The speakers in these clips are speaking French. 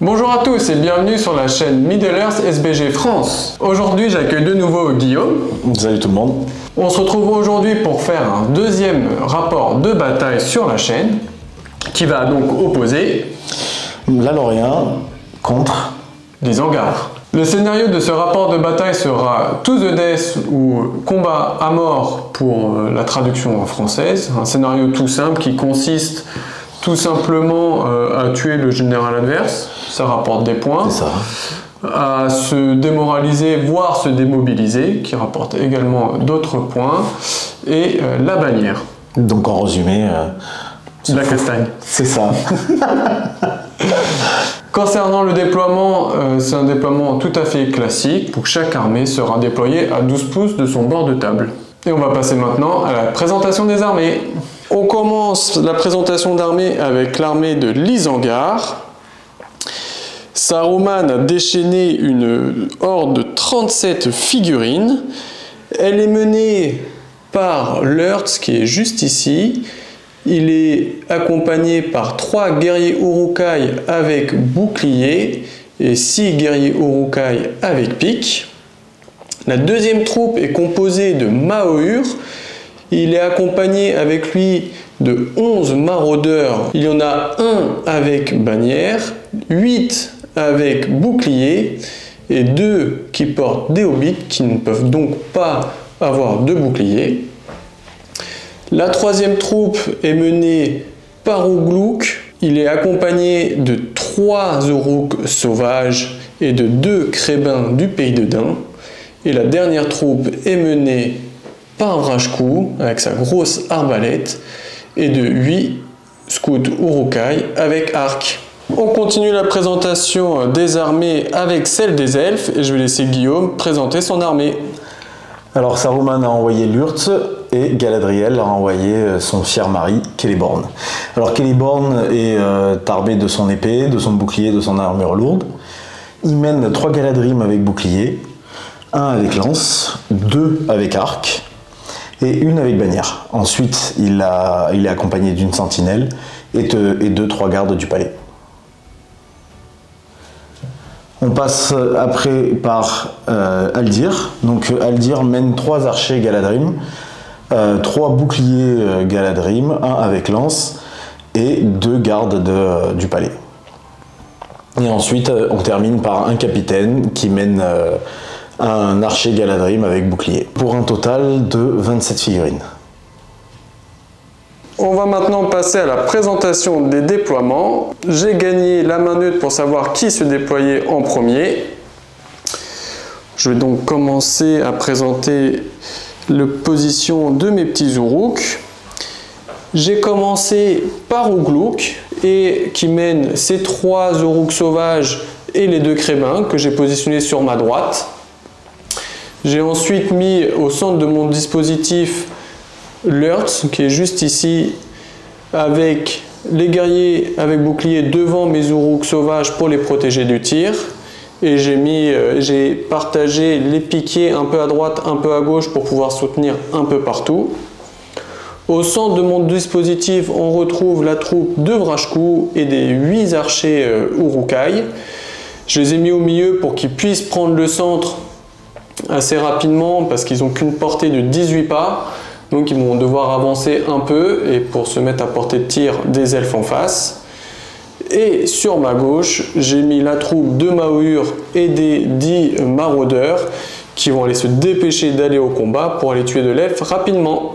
Bonjour à tous et bienvenue sur la chaîne Middle Earth SBG France. Aujourd'hui j'accueille de nouveau Guillaume. Salut tout le monde. On se retrouve aujourd'hui pour faire un deuxième rapport de bataille sur la chaîne qui va donc opposer L'Alorien contre les Angars. Le scénario de ce rapport de bataille sera To the Death ou combat à mort pour la traduction française. Un scénario tout simple qui consiste tout simplement à tuer le général adverse, ça rapporte des points. C'est ça. À se démoraliser, voire se démobiliser, qui rapporte également d'autres points, et la bannière. Donc en résumé, la castagne. C'est ça. Concernant le déploiement, c'est un déploiement tout à fait classique, où chaque armée sera déployée à 12 pouces de son bord de table. Et on va passer maintenant à la présentation des armées. On commence la présentation d'armée avec l'armée de l'Isengard. Saruman a déchaîné une horde de 37 figurines. Elle est menée par Lurtz qui est juste ici. Il est accompagné par 3 guerriers Uruk-hai avec bouclier et 6 guerriers Uruk-hai avec pique. La deuxième troupe est composée de Maohur. Il est accompagné avec lui de 11 maraudeurs. Il y en a un avec bannière, 8 avec bouclier et 2 qui portent des hobbits qui ne peuvent donc pas avoir de bouclier. La troisième troupe est menée par Ugluk. Il est accompagné de 3 Uruk sauvages et de 2 Crébins du pays de Dain. Et la dernière troupe est menée par Vrashku avec sa grosse arbalète et de 8 scouts Uruk-hai avec arc. On continue la présentation des armées avec celle des elfes et je vais laisser Guillaume présenter son armée. Alors Saruman a envoyé Lurtz et Galadriel a envoyé son fier mari Celeborn. Alors Celeborn est armé de son épée, de son bouclier, de son armure lourde. Il mène 3 Galadrim avec bouclier, 1 avec lance, 2 avec arc et 1 avec bannière. Ensuite, il est accompagné d'une sentinelle et 2-3 gardes du palais. On passe après par Aldir. Donc Aldir mène 3 archers Galadrim, 3 boucliers Galadrim, 1 avec lance et 2 gardes du palais. Et ensuite, on termine par un capitaine qui mène un archer Galadrim avec bouclier, pour un total de 27 figurines. On va maintenant passer à la présentation des déploiements. J'ai gagné la main neutre pour savoir qui se déployait en premier. Je vais donc commencer à présenter la position de mes petits Uruk. J'ai commencé par Ugluk et qui mène ces 3 Uruk sauvages et les 2 Crébins que j'ai positionnés sur ma droite. J'ai ensuite mis au centre de mon dispositif Lurtz qui est juste ici avec les guerriers avec bouclier devant mes Uruk sauvages pour les protéger du tir. Et j'ai partagé les piquets un peu à droite, un peu à gauche pour pouvoir soutenir un peu partout. Au centre de mon dispositif, on retrouve la troupe de Vrashku et des 8 archers Uruk-hai. Je les ai mis au milieu pour qu'ils puissent prendre le centre assez rapidement parce qu'ils n'ont qu'une portée de 18 pas. Donc ils vont devoir avancer un peu et pour se mettre à portée de tir des elfes en face. Et sur ma gauche, j'ai mis la troupe de Maohur et des 10 maraudeurs qui vont aller se dépêcher d'aller au combat pour aller tuer de l'elfe rapidement.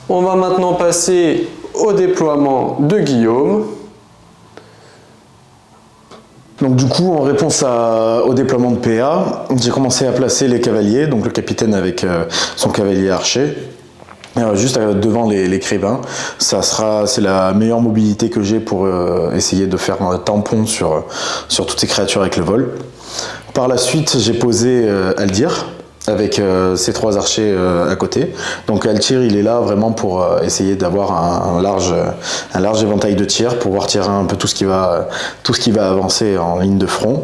On va maintenant passer au déploiement de Guillaume. Donc du coup, en réponse au déploiement de PA, j'ai commencé à placer les cavaliers, donc le capitaine avec son cavalier archer, juste devant les Crébins. C'est la meilleure mobilité que j'ai pour essayer de faire un tampon sur toutes ces créatures avec le vol. Par la suite, j'ai posé Aldir, avec ces 3 archers à côté. Donc Altir, il est là vraiment pour essayer d'avoir un large éventail de tir, pour pouvoir tirer un peu tout ce qui va avancer en ligne de front.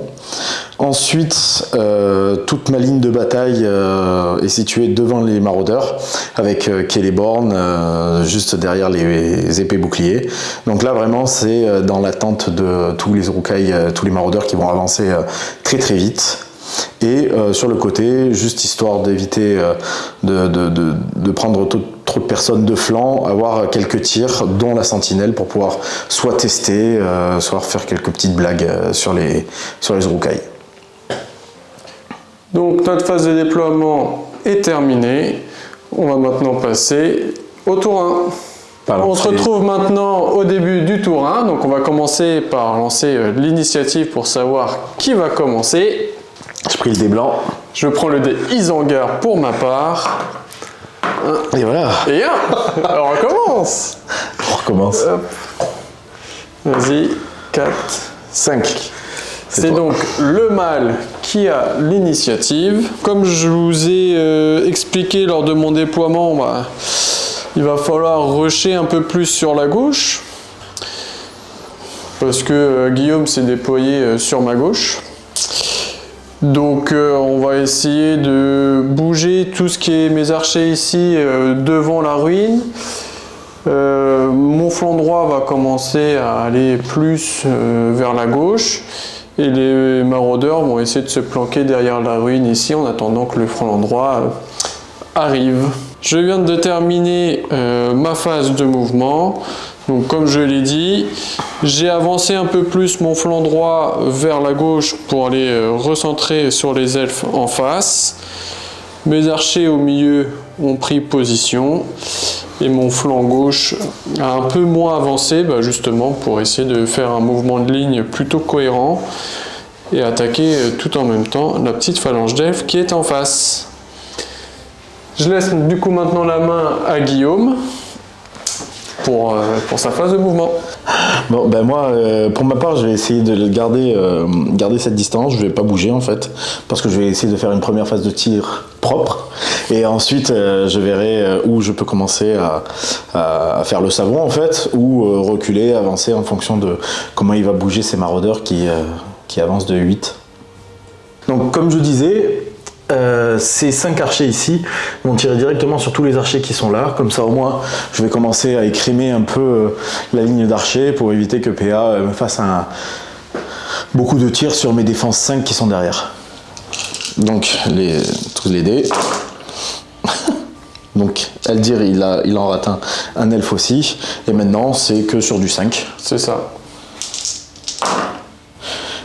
Ensuite, toute ma ligne de bataille est située devant les maraudeurs, avec Celeborn juste derrière les épées boucliers. Donc là, vraiment, c'est dans l'attente de tous les Uruk-hai, tous les maraudeurs qui vont avancer très très vite. Et sur le côté, juste histoire d'éviter de prendre trop de personnes de flanc, avoir quelques tirs, dont la sentinelle, pour pouvoir soit tester, soit faire quelques petites blagues sur les Uruk-hai. Donc notre phase de déploiement est terminée. On va maintenant passer au tour 1. On se retrouve maintenant au début du tour 1. Donc on va commencer par lancer l'initiative pour savoir qui va commencer. J'ai pris le dé blanc. Je prends le dé Isengard pour ma part. Et voilà. Et 1. Alors on recommence. On recommence. Vas-y, 4, 5. C'est donc le mâle qui a l'initiative. Comme je vous ai expliqué lors de mon déploiement, il va falloir rusher un peu plus sur la gauche. Parce que Guillaume s'est déployé sur ma gauche. Donc on va essayer de bouger tout ce qui est mes archers ici devant la ruine. Mon flanc droit va commencer à aller plus vers la gauche. Et les maraudeurs vont essayer de se planquer derrière la ruine ici en attendant que le flanc droit arrive. Je viens de terminer ma phase de mouvement. Donc comme je l'ai dit, j'ai avancé un peu plus mon flanc droit vers la gauche pour aller recentrer sur les elfes en face. Mes archers au milieu ont pris position. Et mon flanc gauche a un peu moins avancé, justement pour essayer de faire un mouvement de ligne plutôt cohérent et attaquer tout en même temps la petite phalange d'elfes qui est en face. Je laisse du coup maintenant la main à Guillaume pour sa phase de mouvement. Bon, moi, pour ma part, je vais essayer de garder cette distance. Je vais pas bouger en fait, parce que je vais essayer de faire une première phase de tir propre. Et ensuite, je verrai où je peux commencer à faire le savon en fait, ou reculer, avancer en fonction de comment il va bouger ces maraudeurs qui avancent de 8. Donc, comme je disais, ces 5 archers ici vont tirer directement sur tous les archers qui sont là. Comme ça, au moins, je vais commencer à écrémer un peu la ligne d'archers pour éviter que PA me fasse beaucoup de tirs sur mes défenses 5 qui sont derrière. Donc, tous les dés. Donc, Aldir, il en rate un elfe aussi. Et maintenant, c'est que sur du 5. C'est ça.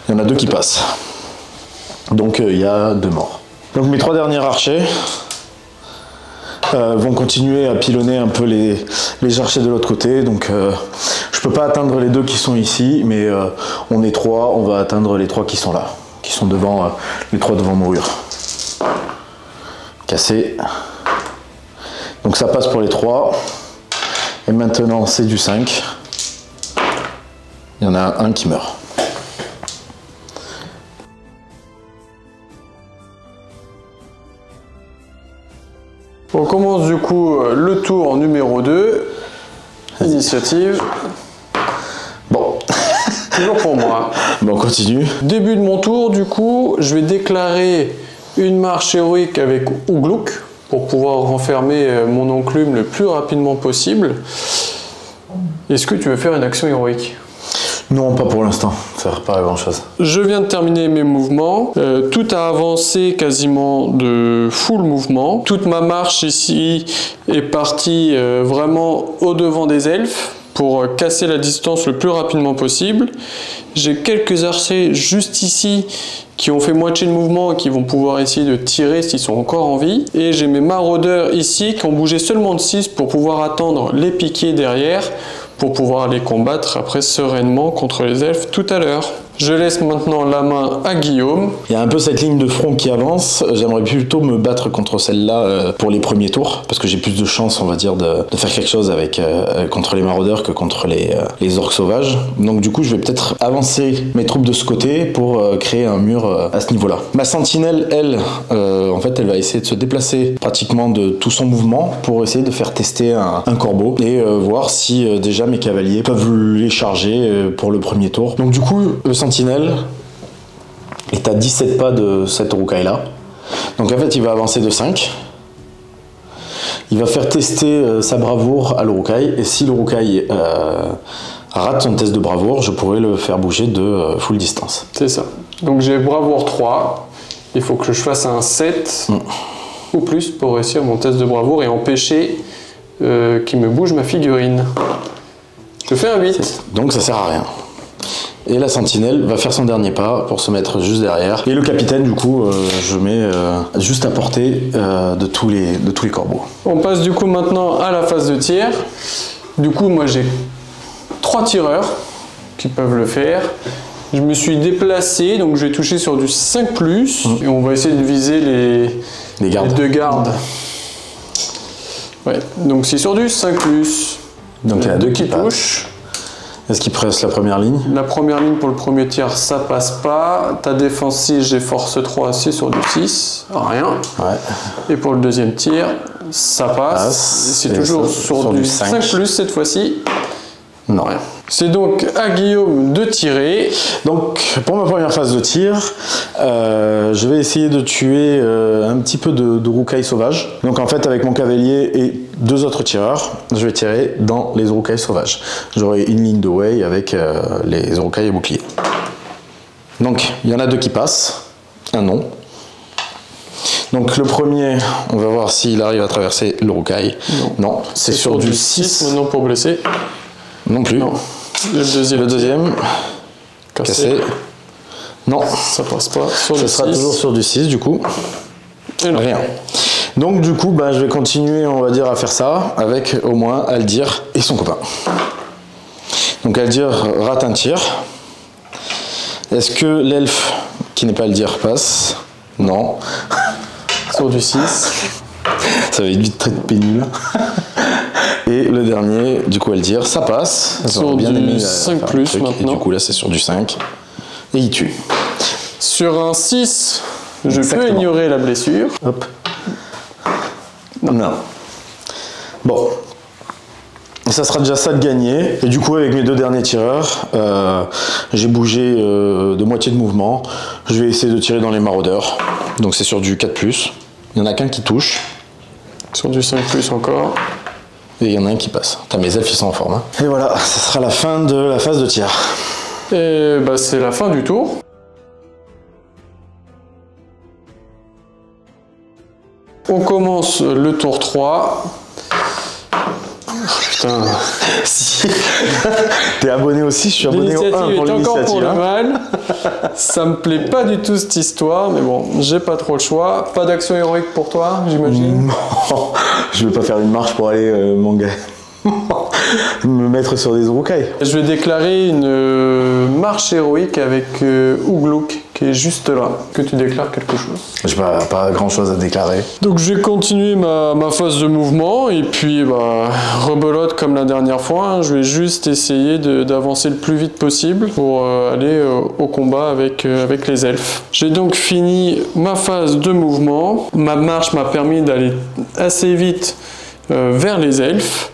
Il y en a 2 qui passent. Donc, il y a 2 morts. Donc, mes 3 derniers archers vont continuer à pilonner un peu les archers de l'autre côté. Donc, je peux pas atteindre les 2 qui sont ici, mais on est 3, on va atteindre les 3 qui sont là, qui sont devant, les 3 devant mourir. Cassé. Donc ça passe pour les 3. Et maintenant c'est du 5. Il y en a un qui meurt. On commence du coup le tour numéro 2. Initiative. Bon. Toujours pour moi. Bon, on continue. Début de mon tour, du coup, je vais déclarer une marche héroïque avec Ugluk pour pouvoir renfermer mon enclume le plus rapidement possible. Est-ce que tu veux faire une action héroïque? Non, pas pour l'instant. Ça ne sert pas à grand chose. Je viens de terminer mes mouvements. Tout a avancé quasiment de full mouvement. Toute ma marche ici est partie vraiment au-devant des elfes pour casser la distance le plus rapidement possible. J'ai quelques archers juste ici qui ont fait moitié de mouvement et qui vont pouvoir essayer de tirer s'ils sont encore en vie. Et j'ai mes maraudeurs ici qui ont bougé seulement de 6 pour pouvoir attendre les piquets derrière pour pouvoir les combattre après sereinement contre les elfes tout à l'heure. Je laisse maintenant la main à Guillaume. Il y a un peu cette ligne de front qui avance. J'aimerais plutôt me battre contre celle-là pour les premiers tours, parce que j'ai plus de chance, on va dire, de faire quelque chose avec contre les maraudeurs que contre les orques sauvages. Donc du coup, je vais peut-être avancer mes troupes de ce côté pour créer un mur à ce niveau-là. Ma sentinelle, elle, en fait, elle va essayer de se déplacer pratiquement de tout son mouvement pour essayer de faire tester un corbeau et voir si déjà mes cavaliers peuvent les charger pour le premier tour. Donc du coup, le sentinelle est à 17 pas de cette roucaille là. Donc en fait il va avancer de 5. Il va faire tester sa bravoure à l'Uruk-hai, et si l'Uruk-hai rate son test de bravoure, je pourrais le faire bouger de full distance. C'est ça. Donc j'ai bravoure 3, il faut que je fasse un 7 ou plus pour réussir mon test de bravoure et empêcher qu'il me bouge ma figurine. Je fais un 8. Donc ça sert à rien. Et la sentinelle va faire son dernier pas pour se mettre juste derrière. Et le capitaine, du coup, je mets juste à portée de tous les corbeaux. On passe du coup maintenant à la phase de tir. Du coup, moi j'ai 3 tireurs qui peuvent le faire. Je me suis déplacé, donc je vais toucher sur du 5+. Et on va essayer de viser les deux gardes. Ouais, donc c'est sur du 5+. Donc il y a 2 qui touchent. Est-ce qu'il presse la première ligne? La première ligne pour le premier tir, ça passe pas. Ta défensive, j'ai force 3, c'est sur du 6. Rien. Ouais. Et pour le deuxième tir, ça passe. C'est toujours sur du 5+ cette fois-ci. Non. Rien. C'est donc à Guillaume de tirer. Donc pour ma première phase de tir, je vais essayer de tuer un petit peu de roucailles sauvages. Donc en fait avec mon cavalier et 2 autres tireurs, je vais tirer dans les roucailles sauvages. J'aurai une ligne de way avec les roucailles et boucliers. Donc il y en a 2 qui passent, un non. Donc le premier, on va voir s'il arrive à traverser le roucaille. Non, c'est sur du 6. Maintenant pour blesser. Non plus. Non. Le deuxième, cassé. Non. Ça passe pas. Ça sera toujours sur du 6 du coup. Rien. Donc du coup, je vais continuer, on va dire, à faire ça avec au moins Aldir et son copain. Donc Aldir rate un tir. Est-ce que l'elfe, qui n'est pas Aldir, passe? Non. Sur du 6. Ça va être vite très pénible. Et le dernier, du coup, Aldir, ça passe. Sur bien du 5+ maintenant. Et du coup, là, c'est sur du 5. Et il tue. Sur un 6, je peux ignorer la blessure. Hop. Non. Bon. Ça sera déjà ça de gagner. Et du coup, avec mes 2 derniers tireurs, j'ai bougé de moitié de mouvement. Je vais essayer de tirer dans les maraudeurs. Donc c'est sur du 4+. Il n'y en a qu'un qui touche. Sur du 5+ encore. Et il y en a un qui passe. Mes elfes, ils sont en forme. Hein. Et voilà, ça sera la fin de la phase de tir. Et c'est la fin du tour. On commence le tour 3. Putain. Si. T'es abonné aussi, je suis abonné au 1 pour l'initiative. Encore pour le mal. Ça me plaît pas du tout cette histoire, mais bon, j'ai pas trop le choix. Pas d'action héroïque pour toi, j'imagine? Non, je vais pas faire une marche pour aller me mettre sur des roucailles. Je vais déclarer une marche héroïque avec Ugluk, qui est juste là. Que tu déclares quelque chose? J'ai pas grand chose à déclarer. Donc je vais continuer ma phase de mouvement et puis rebelote comme la dernière fois. Hein. Je vais juste essayer d'avancer le plus vite possible pour aller au combat avec les elfes. J'ai donc fini ma phase de mouvement. Ma marche m'a permis d'aller assez vite vers les elfes.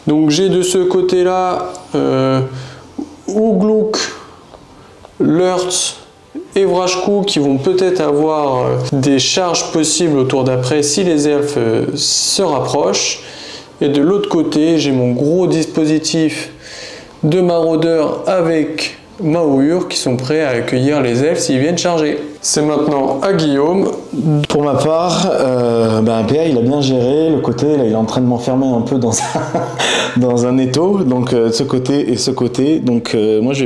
Donc j'ai de ce côté-là Ugluk, Lurtz et Vrashku qui vont peut-être avoir des charges possibles au tour d'après si les elfes se rapprochent. Et de l'autre côté, j'ai mon gros dispositif de maraudeurs avec Maour qui sont prêts à accueillir les elfes s'ils viennent charger. C'est maintenant à Guillaume. Pour ma part, PA il a bien géré le côté, là il est en train de m'enfermer un peu dans un étau, donc de ce côté et ce côté, donc moi je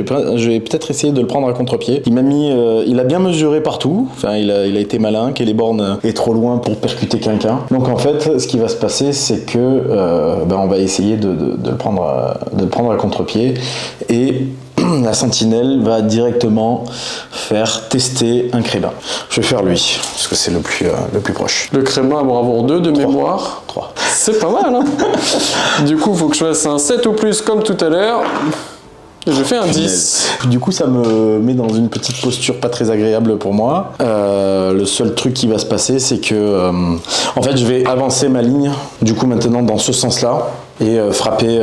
vais peut-être essayer de le prendre à contre-pied. Il a bien mesuré partout, enfin il a été malin, Celeborn est trop loin pour percuter quelqu'un. Donc en fait ce qui va se passer c'est que on va essayer de le prendre à contre-pied et la sentinelle va directement faire tester un crébin. Je vais faire lui, parce que c'est le plus proche. Le crébin à bravoure 2 de mémoire. 3. C'est pas mal, hein. Du coup, il faut que je fasse un 7 ou plus comme tout à l'heure. Et je fais un 10. Du coup, ça me met dans une petite posture pas très agréable pour moi. Le seul truc qui va se passer, c'est que en fait, je vais avancer ma ligne, du coup, maintenant dans ce sens-là, et frapper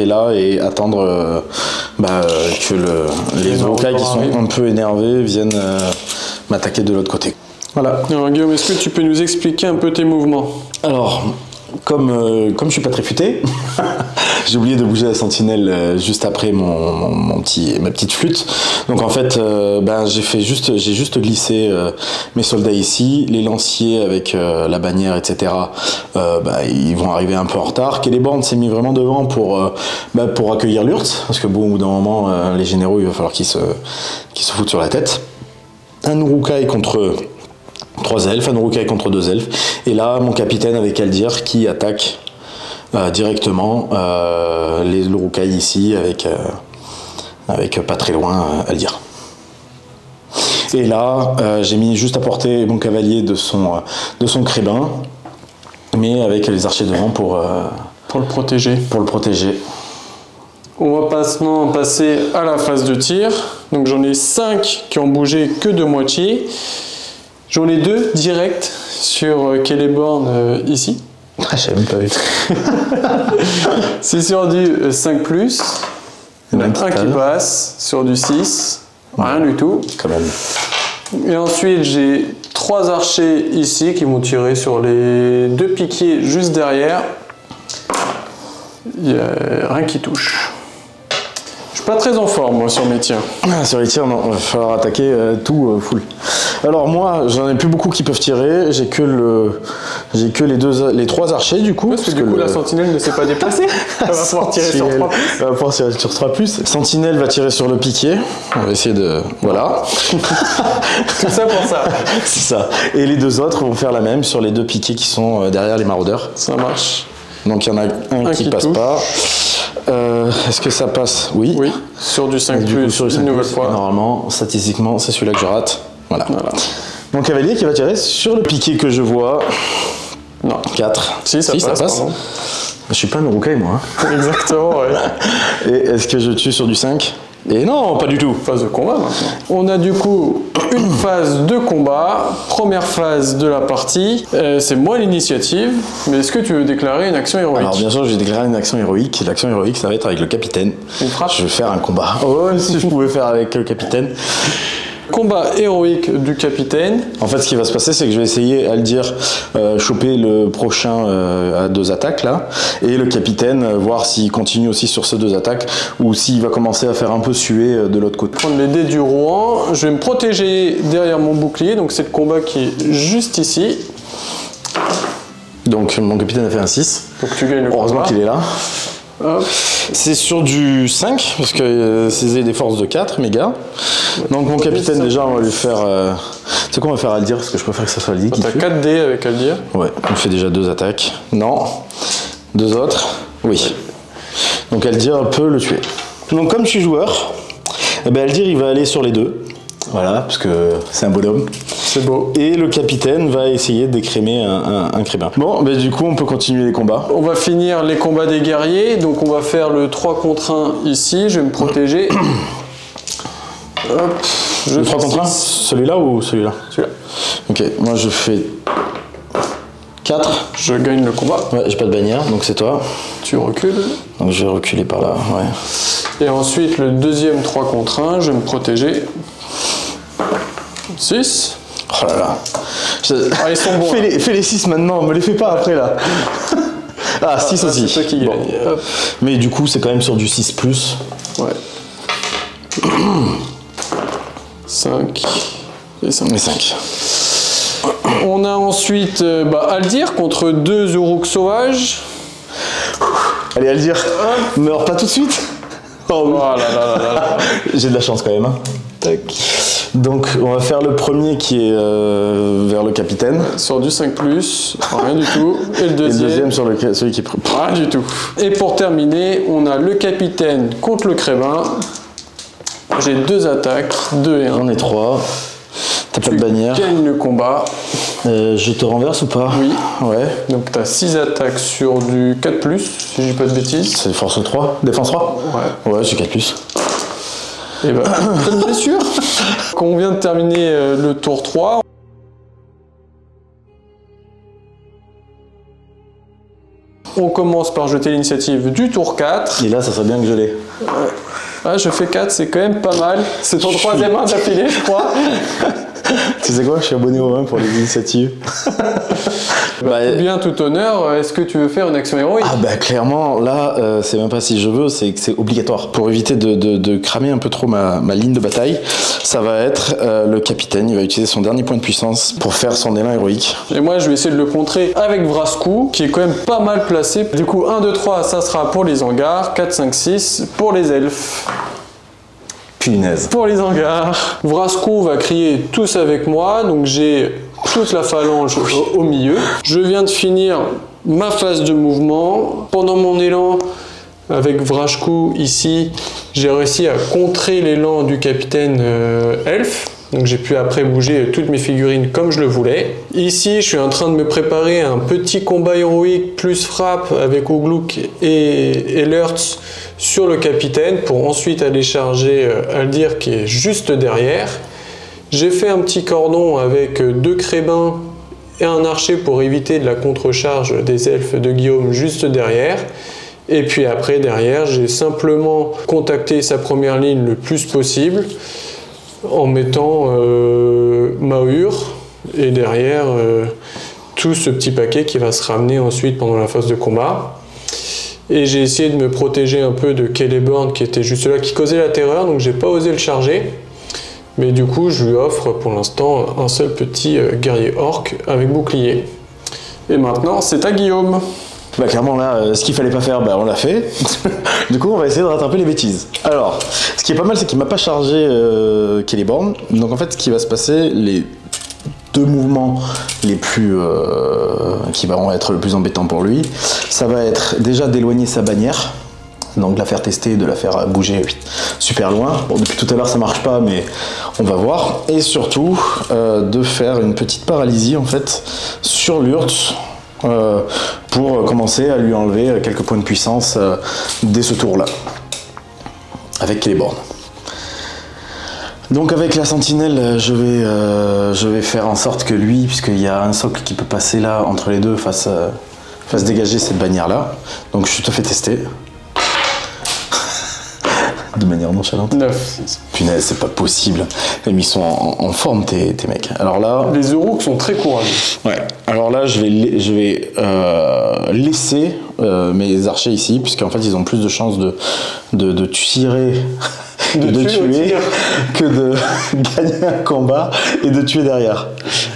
là et attendre que les urukai qui sont un peu énervés viennent m'attaquer de l'autre côté. Voilà. Alors, Guillaume, est-ce que tu peux nous expliquer un peu tes mouvements? Alors, comme je suis pas très futé, j'ai oublié de bouger la sentinelle juste après ma petite flûte. Donc en fait, j'ai juste glissé mes soldats ici, les lanciers avec la bannière, etc. Ils vont arriver un peu en retard. Celeborn s'est mis vraiment devant pour accueillir Lurtz, parce que bon, au bout d'un moment, les généraux, il va falloir qu'ils se foutent sur la tête. Un urukai contre 3 elfes, un urukai contre 2 elfes, et là mon capitaine avec Aldir qui attaque directement les urukai ici avec pas très loin Aldir. Et là j'ai mis juste à portée mon cavalier de son crébin, mais avec les archers devant pour le protéger. Pour le protéger. On va maintenant passer à la phase de tir. Donc j'en ai 5 qui ont bougé que de moitié. J'en ai 2 directs sur Celeborn ici. J'avais même pas vu. C'est sur du 5+. Il y en a un qui passe sur du 6. Rien du tout. Quand même. Et ensuite, j'ai 3 archers ici qui vont tirer sur les 2 piquiers juste derrière. Il n'y a rien qui touche. Je suis pas très en forme, moi, sur mes tirs. Sur les tirs, non. Il va falloir attaquer tout full. Alors moi, j'en ai plus beaucoup qui peuvent tirer. J'ai que les 3 archers du coup. Parce que du coup, la sentinelle ne s'est pas déplacée. Elle va pouvoir tirer sur 3+. Elle va pouvoir tirer sur 3+. Sentinelle va tirer sur le piquet. On va essayer de... Voilà. Tout ça pour ça. C'est ça. Et les 2 autres vont faire la même sur les 2 piquets qui sont derrière les maraudeurs. Ça marche. Donc il y en a un qui passe pas. Est-ce que ça passe? Oui. Oui. Sur du 5+, sur du 5+, une nouvelle fois. Normalement, statistiquement, c'est celui-là que je rate. Voilà. Mon cavalier qui va tirer sur le piquet que je vois. Non. 4. Si, ça passe. Je suis pas un urukai, moi. Hein. Exactement, ouais. Et est-ce que je tue sur du 5? Et non, pas du tout. Phase de combat maintenant. On a du coup une phase de combat. Première phase de la partie. C'est moi l'initiative. Mais est-ce que tu veux déclarer une action héroïque? Alors bien sûr, je vais déclarer une action héroïque. L'action héroïque, ça va être avec le capitaine. Une frappe? Je vais faire un combat. Oh, si je pouvais faire avec le capitaine. Combat héroïque du capitaine. En fait, ce qui va se passer, c'est que je vais essayer à le dire, choper le prochain à 2 attaques là, et le capitaine, voir s'il continue aussi sur ces 2 attaques, ou s'il va commencer à faire un peu suer de l'autre côté. Prendre les dés du Rouen, je vais me protéger derrière mon bouclier, donc c'est le combat qui est juste ici. Donc mon capitaine a fait un 6. Donc tu gagnes le combat. Heureusement qu'il est là. C'est sur du 5, parce que c'est des forces de 4, méga. Donc mon capitaine, déjà, on va lui faire... C'est quoi on va faire Aldir, parce que je préfère que ça soit Aldir qui tue. T'as 4 dés avec Aldir. Ouais, on fait déjà 2 attaques. Non. 2 autres. Oui. Donc Aldir peut le tuer. Donc comme je suis joueur, Aldir il va aller sur les 2. Voilà, parce que c'est un bonhomme. C'est beau. Et le capitaine va essayer d'écrémer un crébin. Bon, du coup, on peut continuer les combats. On va finir les combats des guerriers. Donc, on va faire le 3 contre 1 ici. Je vais me protéger. Hop. Le 3 contre 1 celui-là ou celui-là? Celui-là. Ok, moi je fais 4. Je gagne le combat. Ouais, j'ai pas de bannière, donc c'est toi. Tu recules. Donc je vais reculer par là, ouais. Et ensuite, le deuxième 3 contre 1. Je vais me protéger. 6. Oh là là. Ah, ils sont bons. Fais les 6 maintenant, me les fais pas après là. Ah, 6 aussi. C'est toi qui gagne. Bon. Mais du coup, c'est quand même sur du 6+. Ouais. 5 et 5. Et 5. On a ensuite Aldir contre 2 Uruks sauvages. Allez, Aldir, meurs pas tout de suite. Oh, oui. Oh là là là là. J'ai de la chance quand même. Hein. Tac. Donc on va faire le premier qui est vers le capitaine. Sur du 5+, rien du tout. Et le deuxième sur celui qui est... Rien du tout. Et pour terminer, on a le capitaine contre le crébin. j'ai 2 attaques, 2 et 1. J'en ai 3. T'as pas de bannière. Tu gagnes le combat. Je te renverse ou pas? Oui. Ouais. Donc tu as 6 attaques sur du 4+, si je dis pas de bêtises. C'est force 3, défense 3? Ouais. Ouais, c'est 4+. Et bah, pas de blessure. Quand on vient de terminer le tour 3, on commence par jeter l'initiative du tour 4. Et là, ça serait bien que je l'ai. Ah, je fais 4, c'est quand même pas mal. C'est ton 3e main d'affilée, je crois. Tu sais quoi, je suis abonné au 1 pour les initiatives. Bien tout honneur, est-ce que tu veux faire une action héroïque? Ah bah clairement, là, c'est même pas si je veux, c'est que c'est obligatoire. Pour éviter de cramer un peu trop ma ligne de bataille, ça va être le capitaine, il va utiliser son dernier point de puissance pour faire son élan héroïque. Et moi, je vais essayer de le contrer avec Vraskou, qui est quand même pas mal placé. Du coup, 1, 2, 3, ça sera pour les hangars. 4, 5, 6 pour les elfes. Punaise. Pour les hangars, Vraskou va crier tous avec moi, donc j'ai toute la phalange au milieu. Je viens de finir ma phase de mouvement. Pendant mon élan, avec Vraskou ici, j'ai réussi à contrer l'élan du capitaine elfe. Donc j'ai pu après bouger toutes mes figurines comme je le voulais. Ici, je suis en train de me préparer un petit combat héroïque plus frappe avec Ugluk et Lurtz sur le capitaine pour ensuite aller charger Aldir qui est juste derrière. J'ai fait un petit cordon avec 2 crébins et un archer pour éviter de la contre-charge des elfes de Guillaume juste derrière. Et puis après, derrière, j'ai simplement contacté sa première ligne le plus possible en mettant Mahur et derrière tout ce petit paquet qui va se ramener ensuite pendant la phase de combat. Et j'ai essayé de me protéger un peu de Celeborn qui était juste là, qui causait la terreur, donc j'ai pas osé le charger. Mais du coup, je lui offre pour l'instant un seul petit guerrier orc avec bouclier. Et maintenant, c'est à Guillaume. Bah clairement là, ce qu'il fallait pas faire, bah on l'a fait. Du coup, on va essayer de rattraper les bêtises. Alors, ce qui est pas mal, c'est qu'il m'a pas chargé Celeborn. Donc en fait, ce qui va se passer, les 2 mouvements les plus qui vont être le plus embêtants pour lui, ça va être déjà d'éloigner sa bannière. Donc de la faire tester, de la faire bouger super loin. Bon, depuis tout à l'heure ça marche pas, mais on va voir. Et surtout de faire une petite paralysie en fait sur Lurtz pour commencer à lui enlever quelques points de puissance dès ce tour-là. Avec Celeborn. Donc avec la sentinelle, je vais faire en sorte que lui, puisqu'il y a un socle qui peut passer là entre les deux, fasse dégager cette bannière-là. Donc je te fais tester. De manière nonchalante. 9. Punaise, c'est pas possible. Ils sont en forme tes mecs. Alors là... Les Uruk sont très courageux. Ouais. Alors là, je vais laisser mes archers ici, puisqu'en fait, ils ont plus de chances de tirer... de tuer que de gagner un combat et de tuer derrière.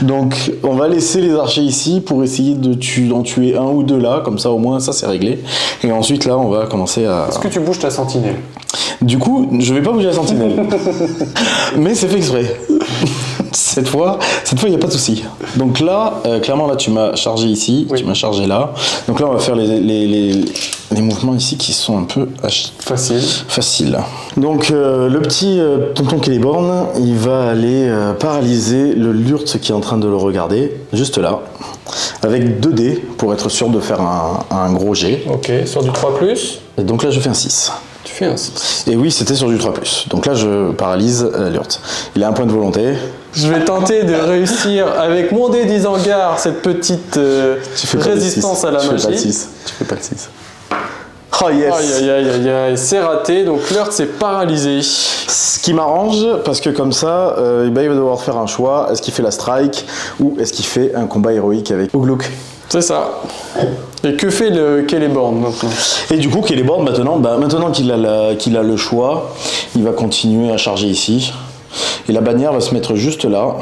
Donc on va laisser les archers ici pour essayer d'en tuer 1 ou 2 là, comme ça au moins ça c'est réglé. Et ensuite là on va commencer à... Est-ce que tu bouges ta sentinelle? Du coup, je vais pas bouger la sentinelle. Mais c'est fait exprès. Cette fois, il n'y a pas de souci. Donc là, clairement, là, tu m'as chargé ici, oui. Tu m'as chargé là. Donc là, on va faire les mouvements ici qui sont un peu faciles. Donc, le petit tonton Celeborn, il va aller paralyser le Lurtz qui est en train de le regarder, juste là, avec 2 dés pour être sûr de faire un gros jet. Ok, sur du 3+. Et donc là, je fais un 6. Tu fais un 6. Et oui, c'était sur du 3+. Donc là, je paralyse Lurtz. Il a un point de volonté. Je vais tenter de réussir avec mon dé d'Isengard cette petite résistance à la magie. Tu fais pas le 6. Oh yes. Aïe, c'est raté, donc Lurtz est paralysé. Ce qui m'arrange, parce que comme ça, il va devoir faire un choix. Est-ce qu'il fait la strike ou est-ce qu'il fait un combat héroïque avec Ugluk? C'est ça. Et que fait le Celeborn maintenant? Et du coup, Celeborn, maintenant qu'il a le choix, il va continuer à charger ici. Et la bannière va se mettre juste là,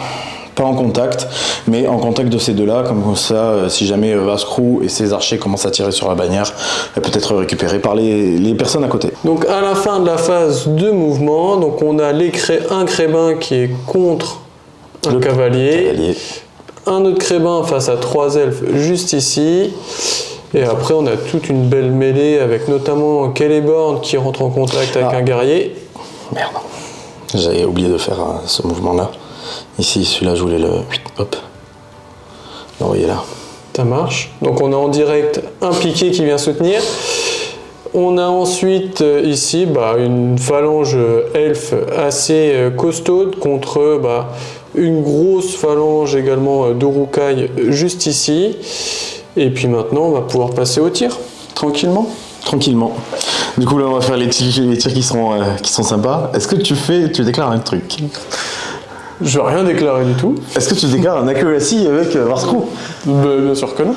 pas en contact, mais en contact de ces deux-là, comme ça, si jamais Vraskou et ses archers commencent à tirer sur la bannière, elle peut être récupérée par les personnes à côté. Donc à la fin de la phase de mouvement, donc on a un crébin qui est contre un cavalier, un autre crébin face à 3 elfes juste ici, et après on a toute une belle mêlée avec notamment Celeborn qui rentre en contact avec un guerrier. Merde. J'avais oublié de faire ce mouvement-là. Ici, celui-là, je voulais le... Hop. L'envoyer là. Ça marche. Donc on a en direct un piqué qui vient soutenir. On a ensuite ici une phalange elfe assez costaude contre une grosse phalange également d'Uruk-hai juste ici. Et puis maintenant, on va pouvoir passer au tir, tranquillement. Tranquillement. Du coup, là, on va faire les tirs qui sont sympas. Est-ce que tu déclares un truc? Je vais rien déclarer du tout. Est-ce que tu déclares un accuracy avec Varscrew? Bien sûr que non.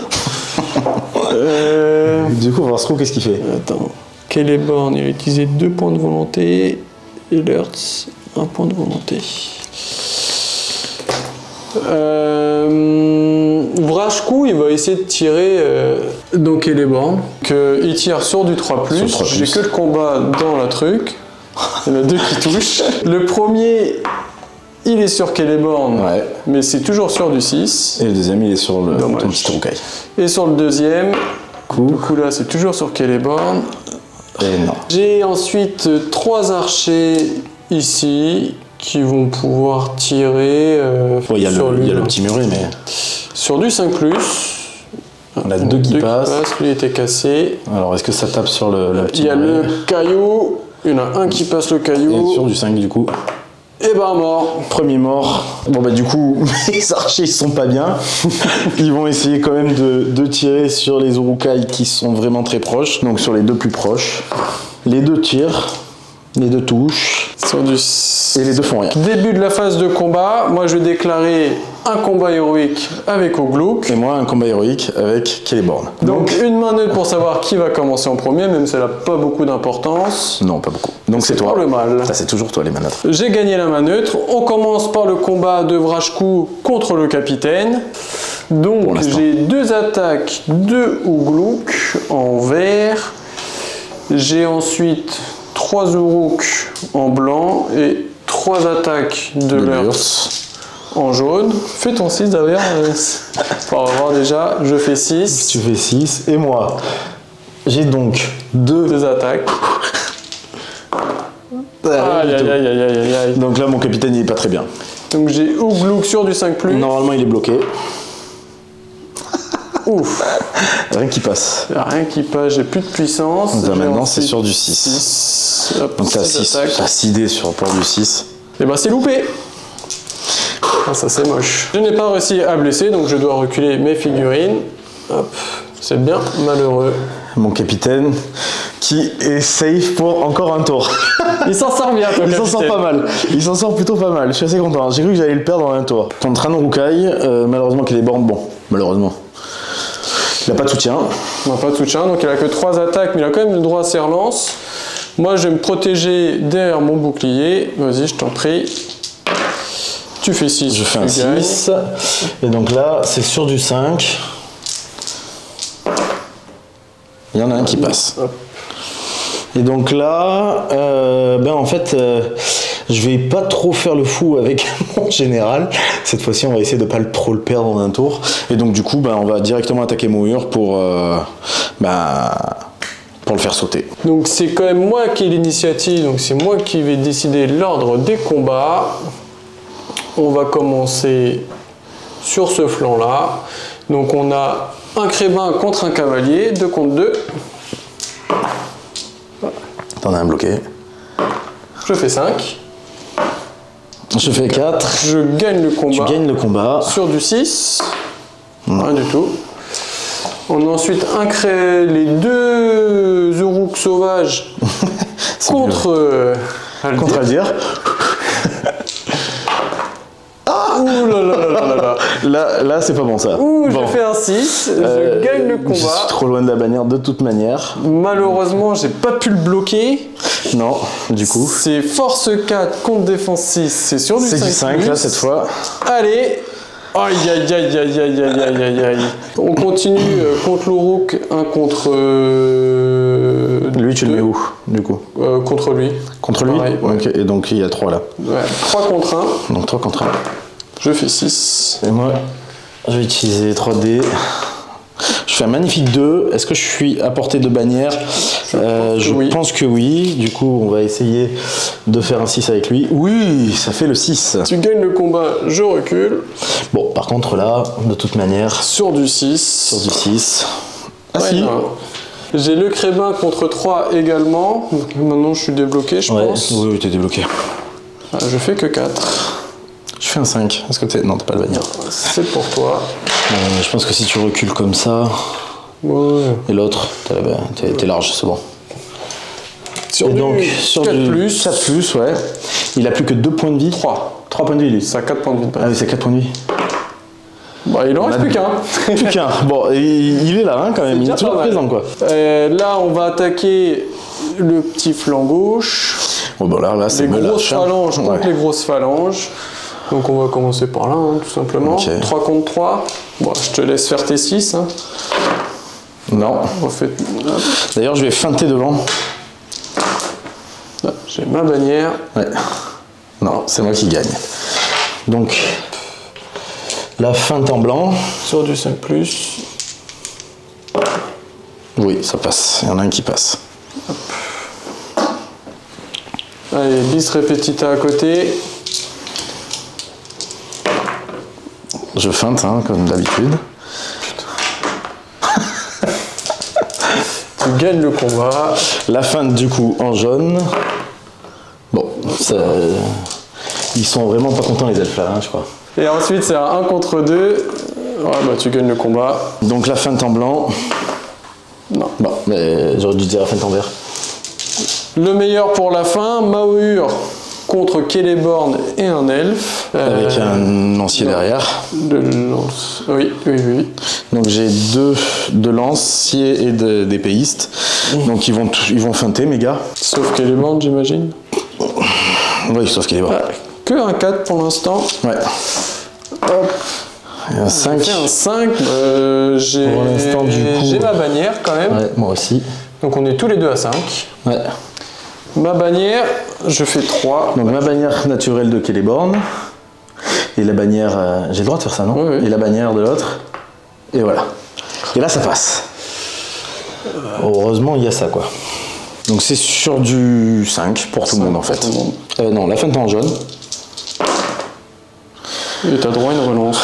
Du coup, Varscrew, qu'est-ce qu'il fait? Attends. Celeborn, il a utilisé 2 points de volonté. Et Lurtz, 1 point de volonté. Vrashku, il va essayer de tirer donc Celeborn. Il tire sur du 3+. J'ai que le combat dans la truc. Il y en a 2 qui touchent. Le premier, il est sur Celeborn, mais c'est toujours sur du 6. Et le deuxième, il est sur le petit Uruk-hai. Et sur le deuxième, du coup là, c'est toujours sur Celeborn. J'ai ensuite 3 archers ici qui vont pouvoir tirer il y a le petit muret, mais... Sur du 5+. On a 2 qui passent. Lui était cassé. Alors, est-ce que ça tape sur le petit muret? Il y a le caillou. Il y en a un qui passe le caillou. Et sur du 5 du coup. Et mort. Premier mort. Bon du coup, les archers ils sont pas bien. Ils vont essayer quand même de tirer sur les Uruk-hai qui sont vraiment très proches. Donc sur les 2 plus proches. Les 2 tirent. Les 2 touchent. Et les 2 font rien. Début de la phase de combat. Moi je vais déclarer un combat héroïque avec Ugluk. Et moi un combat héroïque avec Celeborn. Donc une main neutre pour savoir qui va commencer en premier, même si elle n'a pas beaucoup d'importance. Non, pas beaucoup. Donc c'est toi. Le mal. Ça c'est toujours toi les mains neutres. J'ai gagné la main neutre. On commence par le combat de Vrashku contre le capitaine. Donc j'ai 2 attaques de Ugluk en vert. J'ai ensuite 3 Uruk en blanc et 3 attaques de Lurtz en jaune. Fais ton 6 d'ailleurs. On va voir déjà, je fais 6. Tu fais 6 et moi j'ai donc 2 attaques. Aïe. Donc là mon capitaine il est pas très bien. Donc j'ai Ugluk sur du 5+. Normalement il est bloqué. Ouf. Rien qui passe. Rien qui passe, j'ai plus de puissance. Maintenant c'est sur du 6. Donc t'as 6 dés pour du 6. Et c'est loupé. Ah, ça c'est moche. Je n'ai pas réussi à blesser, donc je dois reculer mes figurines. Hop, c'est bien malheureux. Mon capitaine qui est safe pour encore un tour. Il s'en sort bien, ton capitaine. Il s'en sort pas mal. Il s'en sort plutôt pas mal. Je suis assez content. J'ai cru que j'allais le perdre en un tour. Contre un Uruk-hai, malheureusement qu'il est borne. Bon, malheureusement. Il n'a pas de soutien. Il n'a pas de soutien, donc il a que 3 attaques, mais il a quand même le droit à ses relances. Moi, je vais me protéger derrière mon bouclier. Vas-y, je t'en prie. Tu fais 6. Je fais un 6. Et donc là, c'est sur du 5. Il y en a un qui passe. Et donc là, en fait, je vais pas trop faire le fou avec mon général. Cette fois-ci, on va essayer de pas trop le perdre en un tour. Et donc du coup, on va directement attaquer Mohur pour le faire sauter. Donc c'est quand même moi qui ai l'initiative, donc c'est moi qui vais décider l'ordre des combats. On va commencer sur ce flanc-là. Donc on a un crébin contre un cavalier, 2 contre 2. T'en as un bloqué. Je fais 5. Je fais 4. Je gagne le combat. Tu gagnes le combat. Sur du 6. Rien du tout. On a ensuite les 2 Uruk sauvages contre Aldir. Ouh là c'est pas bon ça. Je fais un 6, je gagne le combat. Je suis trop loin de la bannière de toute manière. Malheureusement, j'ai pas pu le bloquer. Non, du coup. C'est force 4 contre défense 6, c'est sur du 5. C'est du 5 là cette fois. Allez. Aïe. On continue contre l'Uruk, un contre... lui, tu le mets où, du coup? Contre lui. Contre lui? Pareil, ouais. Ok, et donc il y a 3 là. Ouais, 3 contre 1. Donc 3 contre 1. Je fais 6. Et moi, je vais utiliser 3 dés. Je fais un magnifique 2. Est-ce que je suis à portée de bannière? Je pense que oui. Du coup, on va essayer de faire un 6 avec lui. Oui, ça fait le 6. Tu gagnes le combat, je recule. Bon, par contre là, de toute manière... Sur du 6. Sur du 6. Ah ouais, si. J'ai le crébin contre 3 également. Donc, maintenant, je suis débloqué, je pense. Oui, t'es débloqué. Ah, je fais que 4. Je fais un 5. Est-ce que t'es... Non, t'as pas le bannière. C'est pour toi. Je pense que si tu recules comme ça... Ouais. Et l'autre, t'es large, c'est bon. Sur et du donc, sur 4 du plus. 4 plus, ouais. Il a plus que 2 points de vie. 3. 3 points de vie, lui. Ça a 4 points de vie. Ah oui, c'est 4 points de vie. Bah, il en reste plus qu'un. Plus qu'un. Bon, il est là, hein, quand même. Il est toujours présent, quoi. Là, on va attaquer le petit flanc gauche. Bon, bah là, c'est les grosses phalanges contre ouais. les grosses phalanges. Donc, on va commencer par là, hein, tout simplement. Okay. 3 contre 3. Bon, je te laisse faire tes 6. Hein. Non. D'ailleurs, je vais feinter devant. J'ai ma bannière. Ouais. Non, c'est moi qui gagne. Donc, la feinte en blanc. Sur du 5 plus. Oui, ça passe. Il y en a un qui passe. Hop. Allez, bis repetita à côté. Je feinte, hein, comme d'habitude. Tu gagnes le combat. La feinte, du coup, en jaune. Bon, ça... ils sont vraiment pas contents, les elfes, là, hein, je crois. Et ensuite, c'est un 1 contre 2. Ouais, bah, tu gagnes le combat. Donc, la feinte en blanc. Non. Bon, mais j'aurais dû dire la feinte en vert. Le meilleur pour la fin, Maohur contre Celeborn et un elfe. Avec un lancier derrière. De lance. Oui. Donc j'ai deux lanciers et d'épéistes. Donc ils vont feinter, mes gars. Sauf Celeborn, j'imagine. Oui, sauf Celeborn. Que un 4 pour l'instant. Ouais. Hop. Et un 5. J'ai un 5. J'ai ma bannière quand même. Ouais, moi aussi. Donc on est tous les deux à 5. Ouais. Ma bannière, je fais 3. Donc ma bannière naturelle de Celeborn. Et la bannière... j'ai le droit de faire ça, non? Oui. Et la bannière de l'autre. Et voilà. Et là, ça passe. Heureusement, il y a ça, quoi. Donc c'est sur du 5 pour tout le monde, en fait. Non, la feinte en jaune. Et t'as droit à une relance.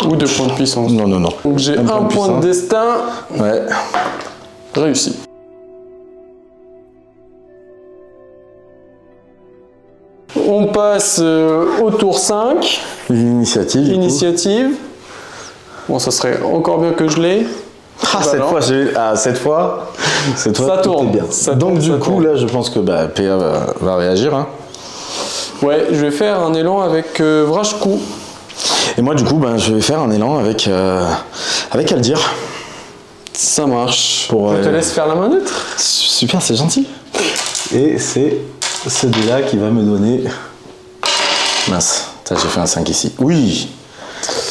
Ou 2 points de puissance. Non. Donc j'ai un point de destin. Ouais. Réussi. On passe au tour 5. L'initiative. Bon, ça serait encore bien que je l'ai. Cette fois, ça tourne bien. Donc du coup, là, je pense que PA va réagir. Hein. Ouais, je vais faire un élan avec Vrashku. Et moi, du coup, je vais faire un élan avec Aldir. Ça marche. Je te laisse faire la main neutre. Super, c'est gentil. Et c'est ce dé-là qui va me donner... Mince, j'ai fait un 5 ici. Oui.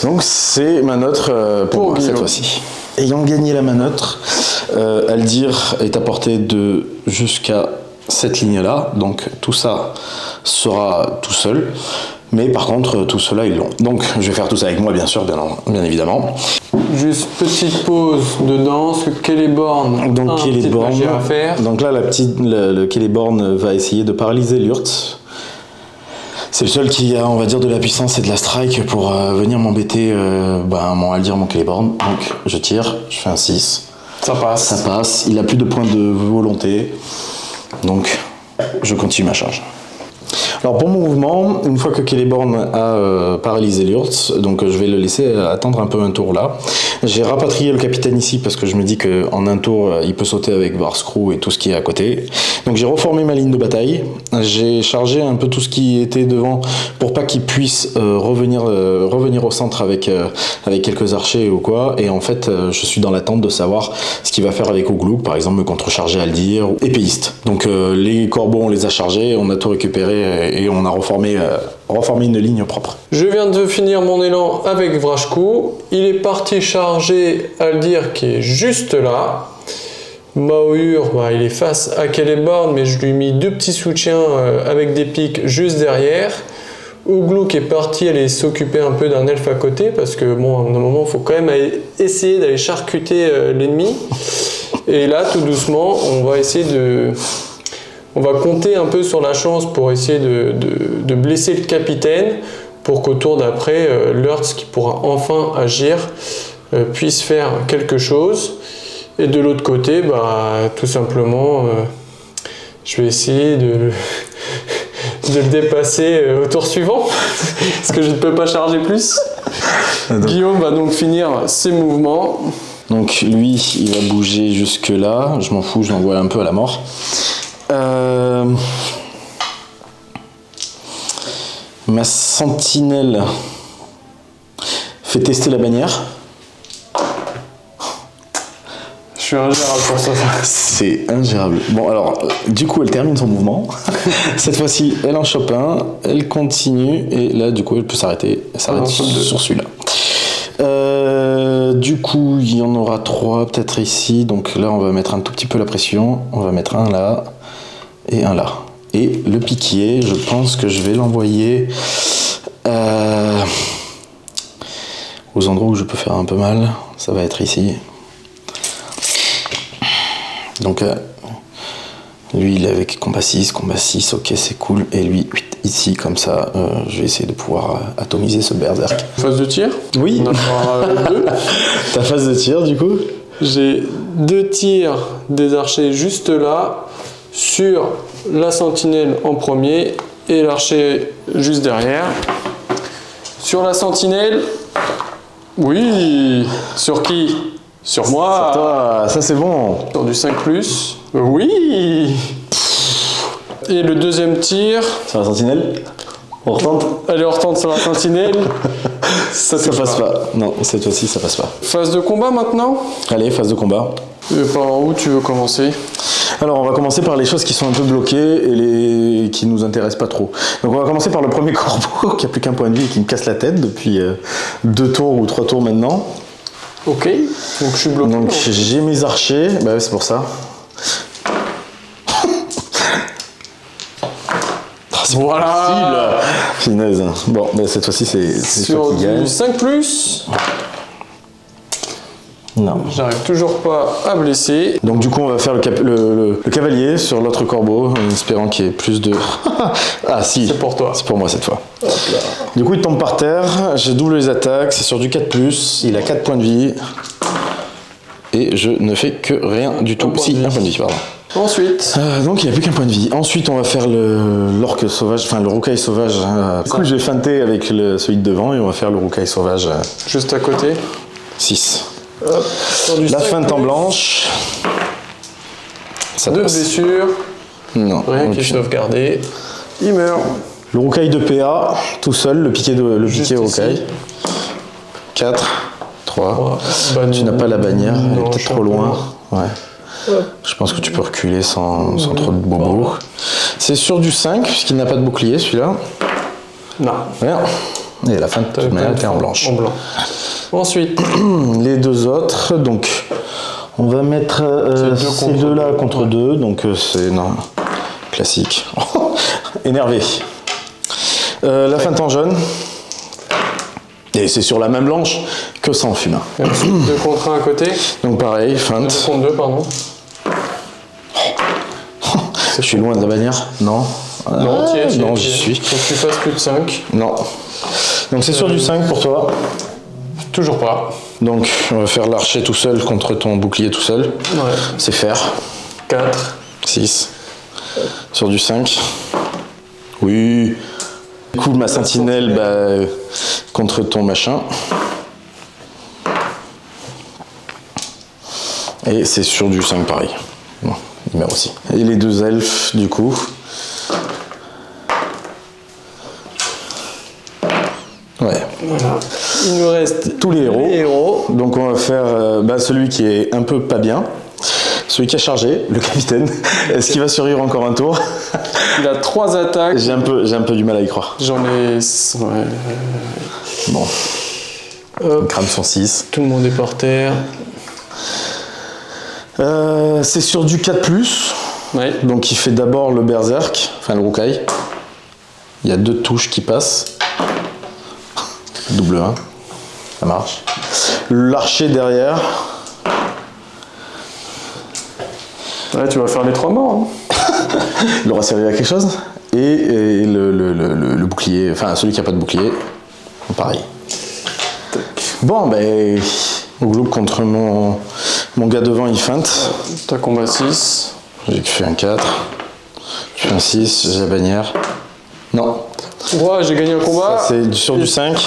Donc c'est ma neutre pour moi, cette fois-ci. Ayant gagné la main neutre, Aldir est à portée de jusqu'à cette ligne-là. Donc tout ça sera tout seul. Mais par contre, tout cela, ils l'ont. Donc je vais faire tout ça avec moi, bien sûr, bien évidemment. Juste petite pause de danse. Celeborn. Donc Celeborn. À faire. Donc là, le Celeborn va essayer de paralyser Lurtz. C'est le seul qui a, on va dire, de la puissance et de la strike pour venir m'embêter, mon Aldir, mon Celeborn. Donc je tire, je fais un 6. Ça passe. Ça passe. Il a plus de points de volonté. Donc je continue ma charge. Alors pour mon mouvement, une fois que Celeborn a paralysé Lurtz, donc je vais le laisser attendre un peu un tour là. J'ai rapatrié le capitaine ici parce que je me dis qu'en un tour, il peut sauter avec Varscrew et tout ce qui est à côté. Donc j'ai reformé ma ligne de bataille. J'ai chargé un peu tout ce qui était devant pour pas qu'il puisse revenir au centre avec quelques archers ou quoi. Et en fait, je suis dans l'attente de savoir ce qu'il va faire avec Ogluk, par exemple me contrecharger Aldir ou épéiste. Donc les corbeaux, on les a chargés, on a tout récupéré et on a reformé une ligne propre. Je viens de finir mon élan avec Vrashku. Il est parti charger Aldir qui est juste là. Maohur, il est face à Celeborn, mais je lui ai mis 2 petits soutiens avec des pics juste derrière. Ouglou qui est parti aller s'occuper un peu d'un elfe à côté, parce que bon, à un moment, il faut quand même essayer d'aller charcuter l'ennemi. Et là, tout doucement, on va essayer de... On va compter un peu sur la chance pour essayer de blesser le capitaine, pour qu'au tour d'après, Lurtz, qui pourra enfin agir, puisse faire quelque chose. Et de l'autre côté, bah, tout simplement, je vais essayer de le dépasser au tour suivant, parce que je ne peux pas charger plus. Guillaume va donc finir ses mouvements. Donc lui, il va bouger jusque là. Je m'en fous, je l'envoie un peu à la mort. Ma sentinelle fait tester la bannière. Je suis ingérable pour ça. C'est ingérable. Bon, alors, du coup, elle termine son mouvement. Cette fois-ci, elle en chope un, elle continue, et là, du coup, elle peut s'arrêter. Elle s'arrête sur celui-là. Du coup, il y en aura 3 peut-être ici. Donc là, on va mettre un tout petit peu la pression. On va mettre un là et un là. Et le piquier, je pense que je vais l'envoyer aux endroits où je peux faire un peu mal. Ça va être ici. Donc lui il est avec combat 6, ok c'est cool. Et lui ici comme ça, je vais essayer de pouvoir atomiser ce berserk. Phase de tir. Oui. On en fera 2. Ta phase de tir du coup. J'ai 2 tirs des archers juste là, sur la sentinelle en premier et l'archer juste derrière. Sur la sentinelle, oui. Sur qui? Sur moi. Sur toi, ça c'est bon. Sur du 5+. Oui. Et le deuxième tir. Sur la sentinelle. On retente. Allez, on retente sur la sentinelle. Ça passe pas. Non, cette fois-ci ça passe pas. Phase de combat maintenant. Allez, phase de combat. Par où tu veux commencer? Alors on va commencer par les choses qui sont un peu bloquées et les qui nous intéressent pas trop. Donc on va commencer par le premier corbeau qui a plus qu'un point de vie et qui me casse la tête depuis 2 tours ou 3 tours maintenant. Ok, donc je suis bloqué. Donc j'ai mes archers, bah ouais, c'est pour ça. Voilà. Finesse. Bon, bah cette fois-ci c'est toi qui gagne. Sur du 5+. Non. J'arrive toujours pas à blesser. Donc du coup on va faire le cavalier sur l'autre corbeau, en espérant qu'il y ait plus de... Ah si, c'est pour toi. C'est pour moi cette fois. Hop là. Du coup il tombe par terre, j'ai double les attaques, c'est sur du 4+, il a 4 points de vie. Et je ne fais que rien du tout. Un point de vie, pardon. Ensuite. Donc il n'y a plus qu'un point de vie. Ensuite on va faire l'orque sauvage, enfin le roucaille sauvage. Du coup je vais feinter avec celui de devant et on va faire le roucaille sauvage. Juste à côté. 6. Hop, la feinte en blanche. Ça 2 passe. blessures. Non. Rien qui est sauvegardé. Il meurt. Le roucaille de PA, tout seul, le piqué roucaille. 4, 3. Tu n'as pas la bannière, elle est peut-être trop loin. Ouais. Je pense que tu peux reculer sans trop de bobo. C'est sur du 5, puisqu'il n'a pas de bouclier celui-là. Non. Rien. Et la fin de toute manière était en blanche. En blanc. Ensuite. Les 2 autres, donc on va mettre ces 2-là contre 2, donc c'est classique. Énervé. La feinte en jaune. Et c'est sur la même blanche que ça en fume. 2 contre 1 à côté. Donc pareil, feinte. 2 contre 2, pardon. Je suis loin de la bannière. Non. Non, non, j'y suis. Faut que tu fasses plus de 5. Non. Donc c'est sur du 5 pour toi. Toujours pas. Donc on va faire l'archer tout seul contre ton bouclier tout seul. Ouais. C'est faire. 4. 6. Sur du 5. Oui. Du coup ma sentinelle contre ton machin. Et c'est sur du 5 pareil. Bon, il meurt aussi. Et les 2 elfes du coup. Ouais. Voilà. Il nous reste tous les héros. Donc on va faire celui qui est un peu pas bien. Celui qui a chargé, le capitaine. Est-ce qu'il va survivre encore un tour? Il a 3 attaques. J'ai un peu du mal à y croire. J'en ai... Ouais. Bon. Il crame son 6. Tout le monde est par terre. C'est sur du 4+. Ouais. Donc il fait d'abord le berserk, enfin le roucaille. Il y a 2 touches qui passent. Double 1. Ça marche. L'archer derrière. Ouais, tu vas faire les 3 morts. Hein. Il aura servi à quelque chose. Et le bouclier, enfin celui qui n'a pas de bouclier, pareil. Bon, ben, Ouglouk contre mon gars devant, il feinte. T'as combat 6. J'ai fait un 4. Je fais un 6, j'ai la bannière. Non. Ouais, j'ai gagné un combat. C'est sur du 5.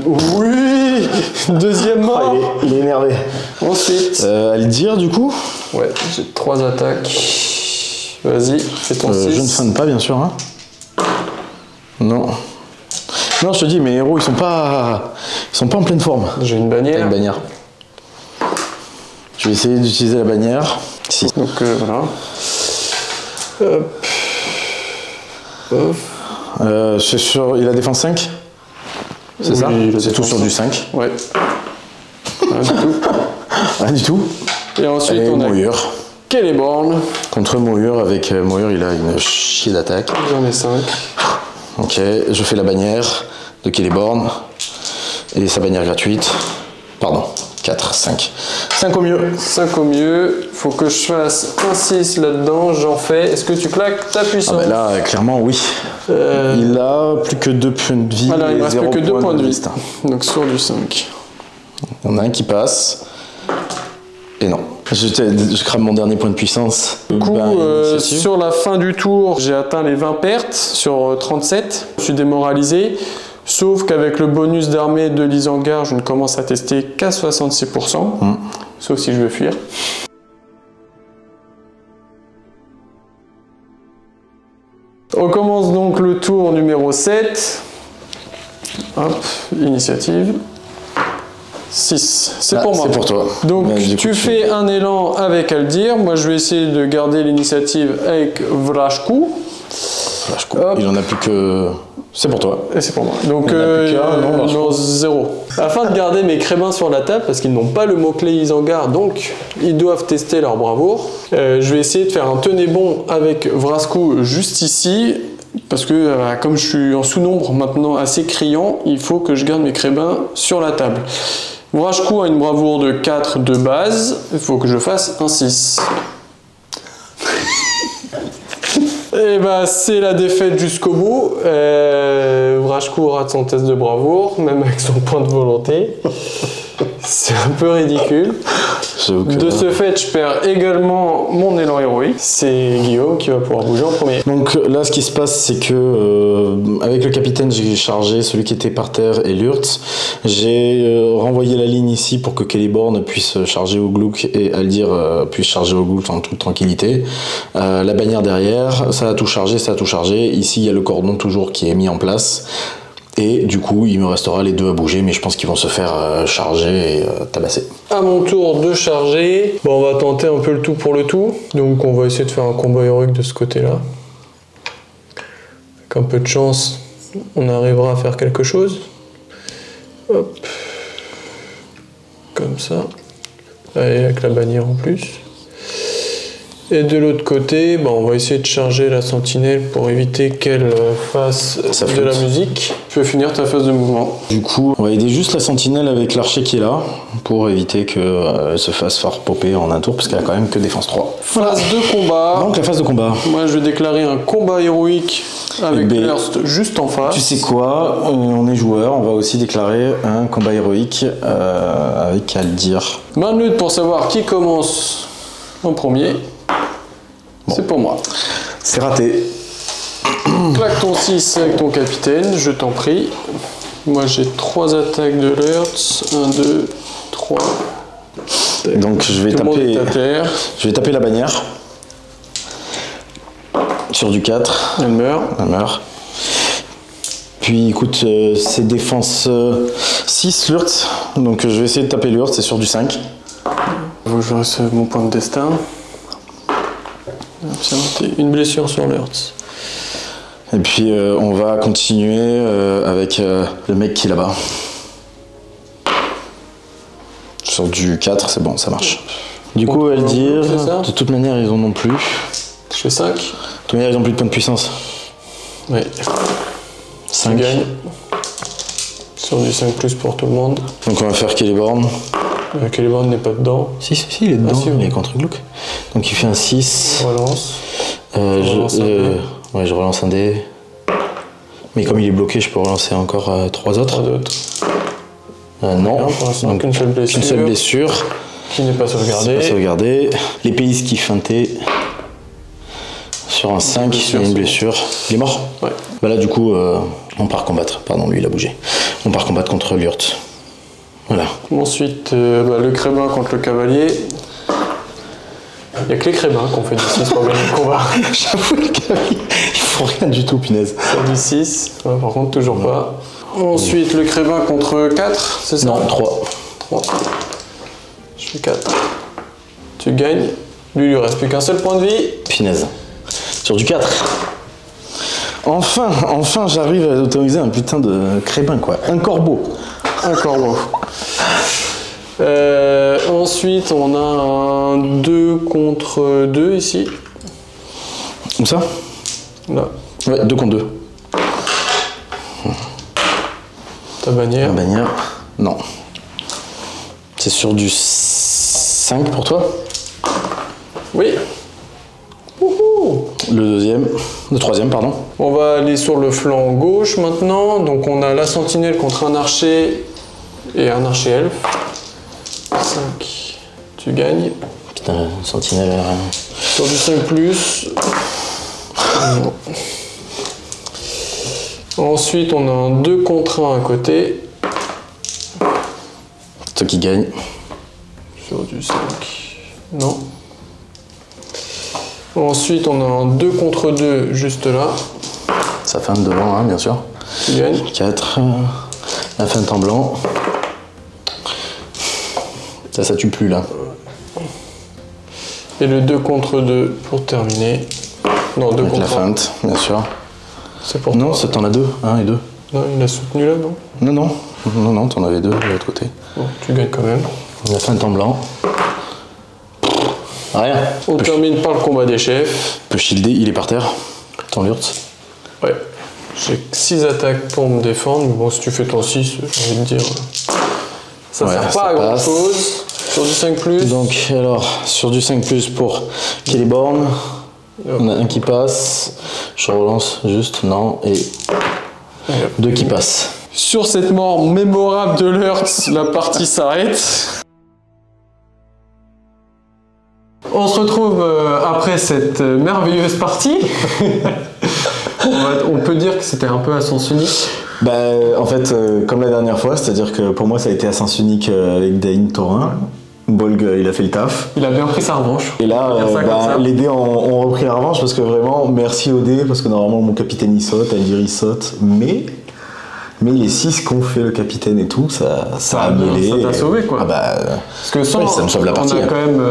Oui. Deuxième mort. Il est énervé. Ensuite. Aldir, du coup. Ouais, j'ai 3 attaques. Vas-y, fais ton 6. Je ne feinte pas, bien sûr. Hein. Non. Non, je te dis, mes héros, ils sont pas en pleine forme. J'ai une bannière. T'as une bannière. Je vais essayer d'utiliser la bannière. 6. Donc voilà. Hop. Hop. C'est sur... Il a défense 5. C'est ça? C'est tout sur du 5. Ouais. Rien du tout. Rien du tout. Et ensuite, et on a Mohur. Celeborn. Contre Mohur, avec Mohur, il a une chier d'attaque. J'en ai 5. Ok, je fais la bannière de Celeborn. Et sa bannière gratuite. Pardon, 4, 5. 5 au mieux. 5 au mieux. Faut que je fasse un 6 là-dedans. J'en fais. Est-ce que tu claques ta puissance? Ah bah là, clairement, oui. Il a plus que 2 points de vie. Alors, il ne reste plus que 2 points de vie. Liste. Donc sur du 5. Il y en a un qui passe. Et non. Je crame mon dernier point de puissance. Du coup, sur la fin du tour, j'ai atteint les 20 pertes sur 37. Je suis démoralisé. Sauf qu'avec le bonus d'armée de l'Isengard, je ne commence à tester qu'à 66%. Sauf si je veux fuir. On commence donc le tour numéro 7. Hop, initiative. 6, c'est pour moi. C'est pour toi. Donc tu fais un élan avec Aldir. Moi je vais essayer de garder l'initiative avec Vrashku. Il en a plus que... C'est pour toi. Et c'est pour moi. Donc non, 0. Afin de garder mes crébins sur la table, parce qu'ils n'ont pas le mot-clé Isengard, donc ils doivent tester leur bravoure. Je vais essayer de faire un tenez bon avec Vrashku juste ici. Parce que comme je suis en sous-nombre maintenant assez criant, il faut que je garde mes crébins sur la table. Vrashku a une bravoure de 4 de base, il faut que je fasse un 6. Et bah c'est la défaite jusqu'au bout. Vrashku rate son test de bravoure, même avec son point de volonté. C'est un peu ridicule. De ce fait, je perds également mon élan héroïque. C'est Guillaume qui va pouvoir bouger en premier. Donc là, ce qui se passe, c'est que avec le capitaine, j'ai chargé celui qui était par terre et Lurtz. J'ai renvoyé la ligne ici pour que Celeborn puisse charger Ouglouk et Aldir puisse charger Ouglouk en toute tranquillité. La bannière derrière, ça a tout chargé, ça a tout chargé. Ici, il y a le cordon toujours qui est mis en place. Et du coup, il me restera les 2 à bouger, mais je pense qu'ils vont se faire charger et tabasser. À mon tour de charger. Bon, on va tenter un peu le tout pour le tout. Donc, on va essayer de faire un combat héroïque de ce côté-là. Avec un peu de chance, on arrivera à faire quelque chose. Hop. Comme ça. Allez, avec la bannière en plus. Et de l'autre côté, on va essayer de charger la sentinelle pour éviter qu'elle fasse de la musique. Tu peux finir ta phase de mouvement. Du coup, on va aider juste la sentinelle avec l'archer qui est là, pour éviter qu'elle se fasse fort popper en un tour, parce qu'elle a quand même que défense 3. Phase de combat. Donc la phase de combat. Moi je vais déclarer un combat héroïque avec Hurst juste en face. Tu sais quoi, on est joueur, on va aussi déclarer un combat héroïque avec Aldir. Main de lutte pour savoir qui commence en premier. Bon. C'est pour moi. C'est raté. Claque ton 6 avec ton capitaine, je t'en prie. Moi j'ai 3 attaques de Lurtz. 1, 2, 3. Donc je vais taper la bannière. Sur du 4. Elle meurt. Elle meurt. Puis écoute, c'est défense 6 Lurtz. Donc je vais essayer de taper Lurtz, c'est sur du 5. Il faut que je reste mon point de destin. Une blessure sur Lurtz. Et puis on va continuer avec le mec qui est là-bas. Sur du 4, c'est bon, ça marche. Du coup, elle dit, de toute manière, ils en ont plus. Je fais 5. De toute manière, ils ont plus de points de puissance. Oui. 5. Tu gagnes. Sur du 5+ pour tout le monde. Donc on va faire Celeborn. Celeborn n'est pas dedans. Si, il est dedans, si, il est contre Gluck. Donc il fait un 6. Relance. Ouais, je relance un dé. Mais comme il est bloqué, je peux relancer encore 3 autres. Non, donc une seule blessure. Une seule blessure. Qui n'est pas sauvegardée. L'épéiste qui feintait. Sur un 5, il y a une blessure. Il est mort. Ouais. Bah là, du coup, on part combattre. Pardon, lui, il a bougé. On part combattre contre Lurt. Voilà. Ensuite, le crébin contre le cavalier. Il n'y a que les crébins qu'on fait du 6 pour gagner le combat. J'avoue, le cavalier, ils font rien du tout, punaise. Sur du 6, ouais, par contre, toujours pas. Ensuite, le crébin contre 4, c'est ça? Non, 3. 3. Je fais 4. Tu gagnes. Lui, il lui reste plus qu'un seul point de vie. Punaise. Sur du 4. Enfin, j'arrive à autoriser un putain de crébin, quoi. Un corbeau. Un corbeau. Ensuite, on a un 2 contre 2 ici. Comme ça? Là. Ouais, 2 contre 2. Ta bannière. La bannière. Non. C'est sur du 5 pour toi? Oui. Wouhou. Le troisième, pardon. On va aller sur le flanc gauche maintenant. Donc on a la sentinelle contre un archer et un archer elfe. 5. Tu gagnes. Putain, sentinelle. Sur du 5+. Non. Ensuite, on a un 2 contre 1 à côté. C'est toi qui gagne. Sur du 5. Non. Ensuite, on a un 2 contre 2 juste là. Ça feinte devant, hein, bien sûr. Tu gagnes. 4. La feinte en blanc. Ça tue plus là. Et le 2 contre 2 pour terminer. Non, 2 Avec contre la 1. feinte, bien sûr. C'est pour Non, toi. t'en as 2. 1 et 2. Non, il a soutenu là, non? Non, t'en avais 2 de l'autre côté. Bon, tu gagnes quand même. La feinte en blanc. Rien. On termine par le combat des chefs. Peut shielder, il est par terre. Ton Lurtz. Ouais. J'ai 6 attaques pour me défendre, mais bon, si tu fais ton 6, j'ai envie de dire. Ça Ouais, sert ça pas à grand passe. chose. Sur du 5+. Donc, alors, sur du 5+ pour Celeborn. On a un qui passe. Je relance juste, non. Et 2 qui passent. Sur cette mort mémorable de Lurtz, la partie s'arrête. On se retrouve après cette merveilleuse partie. On peut dire que c'était un peu à sens unique. Bah, en fait, comme la dernière fois, c'est-à-dire que pour moi, ça a été à sens unique avec Dain Thorin. Bolg, il a fait le taf. Il a bien pris sa revanche. Et là, On va dire ça comme ça. les dés ont repris la revanche parce que vraiment, merci aux dés, parce que normalement, mon capitaine il saute, Aldir il saute, mais les 6 qu'ont fait le capitaine et tout, ça a mêlé. Ça t'a sauvé, quoi. Ah bah, Parce que sans, ouais, ça me sauve la partie. on a quand même,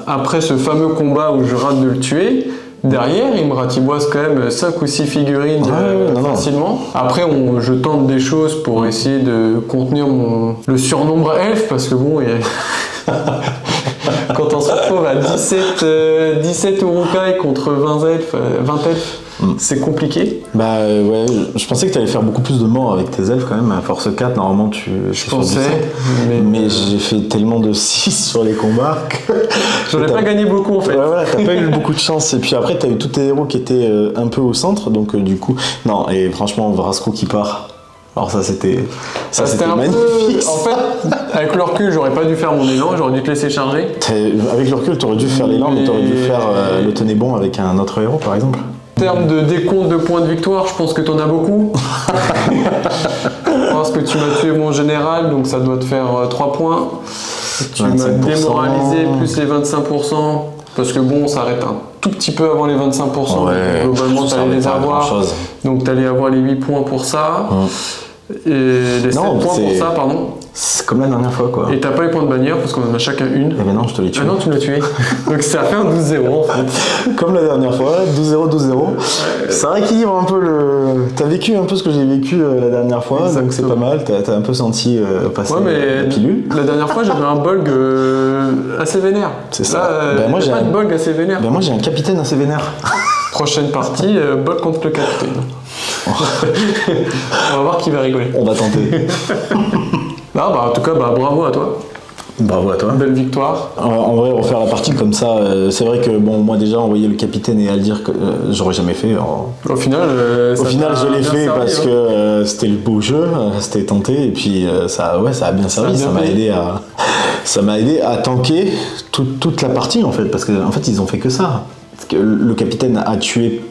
après ce fameux combat où je rate de le tuer, derrière, il me ratiboise quand même 5 ou 6 figurines non. facilement. Après, je tente des choses pour essayer de contenir le surnombre elfe, parce que bon, quand on se retrouve à 17 Uruk-hai contre 20 elfes, c'est compliqué. Bah ouais, je pensais que tu allais faire beaucoup plus de morts avec tes elfes quand même. À force 4, normalement Je pensais, mais j'ai fait tellement de 6 sur les combats que j'en ai pas gagné beaucoup en fait. Ouais, voilà, t'as pas eu beaucoup de chance. Et puis après, t'as eu tous tes héros qui étaient un peu au centre, donc du coup, non. Et franchement, Vrasco qui part. Alors ça c'était un magnifique. peu. En fait, avec le recul, j'aurais pas dû faire mon élan, j'aurais dû te laisser charger. Avec le recul, t'aurais dû faire l'élan, mais t'aurais dû faire le tenez bon avec un autre héros, par exemple. En termes de décompte de points de victoire, je pense que t'en as beaucoup. Parce que tu m'as tué mon général, donc ça doit te faire 3 points. Tu m'as 25%. démoralisé plus les 25%. Parce que bon, on s'arrête un tout petit peu avant les 25%. Ouais, globalement, ça t'allais va les pas avoir. grand-chose. Donc t'allais avoir les 8 points pour ça. Et les 7 Non, points pour ça, pardon. C'est comme la dernière fois, quoi. Et t'as pas les points de bannière parce qu'on en a chacun une. Eh ben non, je te l'ai tué. Ah non, tu l'as tué. Donc ça fait un 12-0 en fait. Comme la dernière fois, 12-0, 12-0. Ça rééquilibre un peu le... T'as vécu un peu ce que j'ai vécu la dernière fois, Exactement. donc c'est pas mal. T'as un peu senti passer Ouais, mais la pilule. la dernière fois, j'avais un bolg assez vénère. C'est ça. Là, moi, j'ai pas de bolg assez vénère. Ben moi j'ai un capitaine assez vénère. Prochaine partie, bolg contre le capitaine. On va voir qui va rigoler. On va tenter. Ah, bah, en tout cas, bah, bravo à toi. Bravo à toi. Belle victoire. En vrai, refaire la partie comme ça, c'est vrai que bon, moi déjà envoyer le capitaine et à le dire que j'aurais jamais fait. Au final, Je l'ai fait parce que c'était le beau jeu, c'était tenté et puis ça a bien servi. Ça m'a aidé à tanker toute la partie en fait, parce qu'en fait ils ont fait que ça. Parce que le capitaine a tué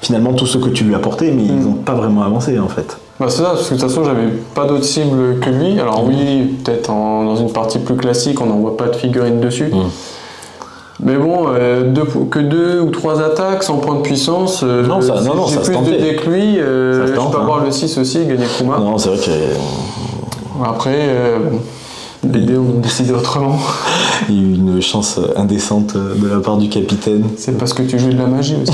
finalement tout ce que tu lui as apporté, mais ils n'ont pas vraiment avancé en fait. Bah c'est ça, parce que de toute façon j'avais pas d'autres cibles que lui. Alors oui, peut-être dans une partie plus classique, on n'envoie pas de figurines dessus. Mais bon, que 2 ou 3 attaques sans point de puissance, j'ai plus de dés que lui, je peux avoir le 6 aussi et gagner Kuma. Non, c'est vrai que... Après, les dés ont décidé autrement. Il y a eu une chance indécente de la part du capitaine. C'est parce que tu joues de la magie aussi.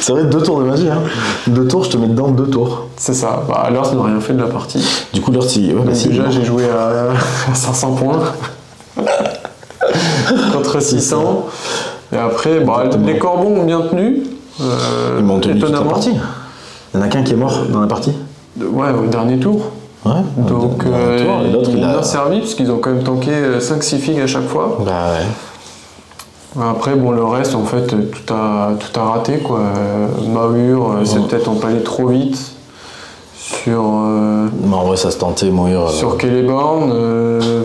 C'est vrai, 2 tours de magie, hein. 2 tours, je te mets dedans 2 tours. C'est ça. Bah, alors, ça n'a rien fait de la partie. Du coup, l'heure, déjà, j'ai joué à 500 points. Contre 600. Et après, bah, les corbeaux ont bien tenu. Ils m'ont tenu toute la partie. Il y en a qu'un qui est mort dans la partie. Ouais, au dernier tour. Ouais. Donc, l'autre, ils ont bien servi, parce qu'ils ont quand même tanké 5-6 figues à chaque fois. Bah ouais. Après, bon, le reste, en fait, tout a raté, quoi. Mahur, c'est peut-être empalé trop vite. Sur... Mais en vrai, ça se tentait, Mahur. Sur Celeborn.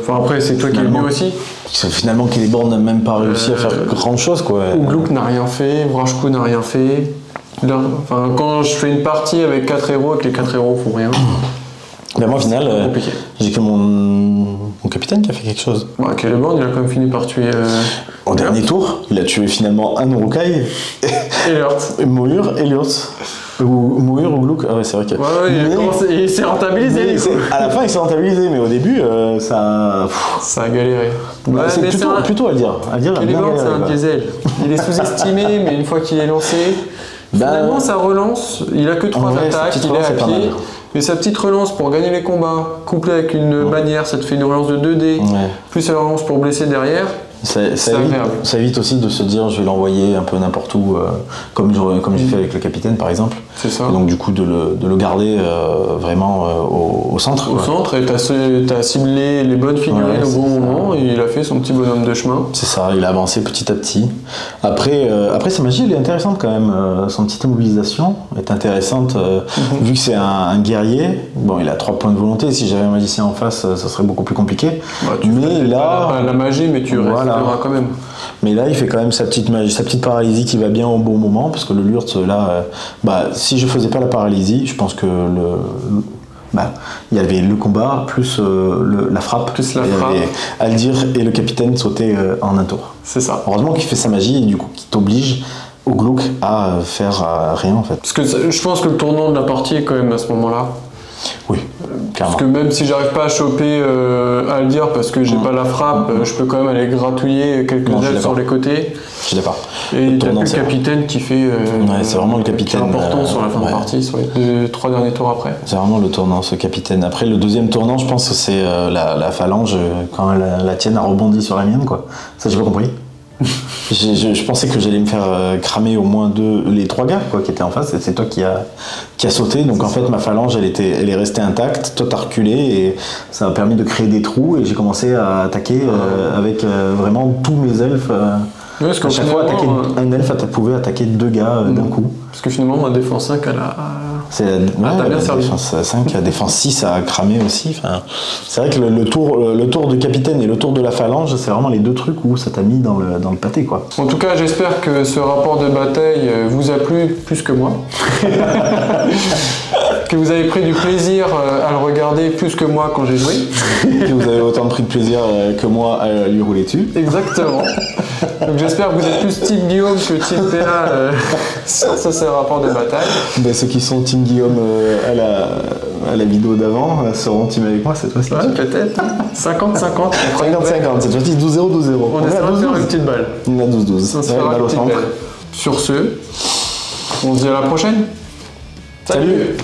Enfin, après, c'est toi qui es mieux aussi. Finalement, Celeborn n'a même pas réussi à faire grand-chose, quoi. Ugluk n'a rien fait, Vrashku n'a rien fait. Enfin, quand je fais une partie avec 4 héros et que les 4 héros font rien... Ben moi, au final, j'ai que mon capitaine qui a fait quelque chose. Bah, Celeborn, il a quand même fini par tuer... Au dernier tour, il a tué finalement un Urukai. Et Lurtz. Mahur et Lurtz. Ou Mahur ou Ugluk. Ah ouais, c'est vrai que... Ouais, il s'est rentabilisé. À la fin, il s'est rentabilisé, mais au début, ça... Ça a galéré. Ouais, c'est plutôt à le dire. Celeborn, c'est un diesel. Il est sous-estimé, mais une fois qu'il est lancé... Finalement, sa relance, il a que 3 attaques, il est à pied. Mais sa petite relance pour gagner les combats, couplée avec une bannière, ça te fait une relance de 2D, plus la relance pour blesser derrière. Ça évite aussi de se dire je vais l'envoyer un peu n'importe où, comme j'ai fait avec le capitaine par exemple. C'est ça. Et donc du coup de le garder vraiment au centre. Au centre, et t'as ciblé les bonnes figurines au bon moment, et il a fait son petit bonhomme de chemin. C'est ça, il a avancé petit à petit. Après sa magie elle est intéressante quand même, son petite immobilisation est intéressante, vu que c'est un guerrier. Bon, il a 3 points de volonté, si j'avais un magicien en face ça serait beaucoup plus compliqué. Bah, mais là... la magie, mais tu restes quand même. Mais là, il fait quand même sa petite paralysie qui va bien au bon moment, parce que le Lurtz, là, si je faisais pas la paralysie, je pense que il y avait le combat, plus la frappe, plus la frappe. Aldir et le capitaine sautaient en un tour. C'est ça. Heureusement qu'il fait sa magie, et du coup, qui t'oblige Ugluk à faire rien, en fait. Parce que je pense que le tournant de la partie est quand même à ce moment-là. Oui, clairement. Parce que même si j'arrive pas à choper Aldir parce que j'ai pas la frappe, je peux quand même aller gratouiller quelques ailes sur les côtés. Je suis d'accord. Et t'as plus le capitaine qui fait... c'est vraiment le capitaine. Qui est important sur la fin de partie, sur les 3 derniers tours après. C'est vraiment le tournant, ce capitaine. Après, le deuxième tournant, je pense que c'est la phalange, quand la tienne a rebondi sur la mienne, quoi. Ça, j'ai pas compris. Je pensais que j'allais me faire cramer au moins les 3 gars quoi, qui étaient en face, et c'est toi qui a sauté, donc en fait ma phalange elle est restée intacte, toi t'as reculé et ça m'a permis de créer des trous et j'ai commencé à attaquer avec vraiment tous mes elfes. Parce à chaque fois attaquer un elfe pouvait attaquer 2 gars d'un coup. Parce que finalement ma défense 5 elle a... la défense 5, la défense 6 a cramé aussi. Enfin, c'est vrai que le tour du capitaine et le tour de la phalange, c'est vraiment les 2 trucs où ça t'a mis dans le pâté, quoi. En tout cas, j'espère que ce rapport de bataille vous a plu plus que moi. Que vous avez pris du plaisir à le regarder plus que moi quand j'ai joué. Que vous avez autant pris de plaisir que moi à lui rouler dessus. Exactement. Donc j'espère que vous êtes plus Team Guillaume que Team PA sur ce rapport de bataille. Ceux qui sont Team Guillaume à la vidéo d'avant seront team avec moi cette fois-ci. Ouais, peut-être. 50-50. 50-50, cette fois-ci 12-0, 12-0. On essaiera de faire une petite balle. On a 12-12. On se fera une petite balle. Sur ce, on se dit à la prochaine. Salut.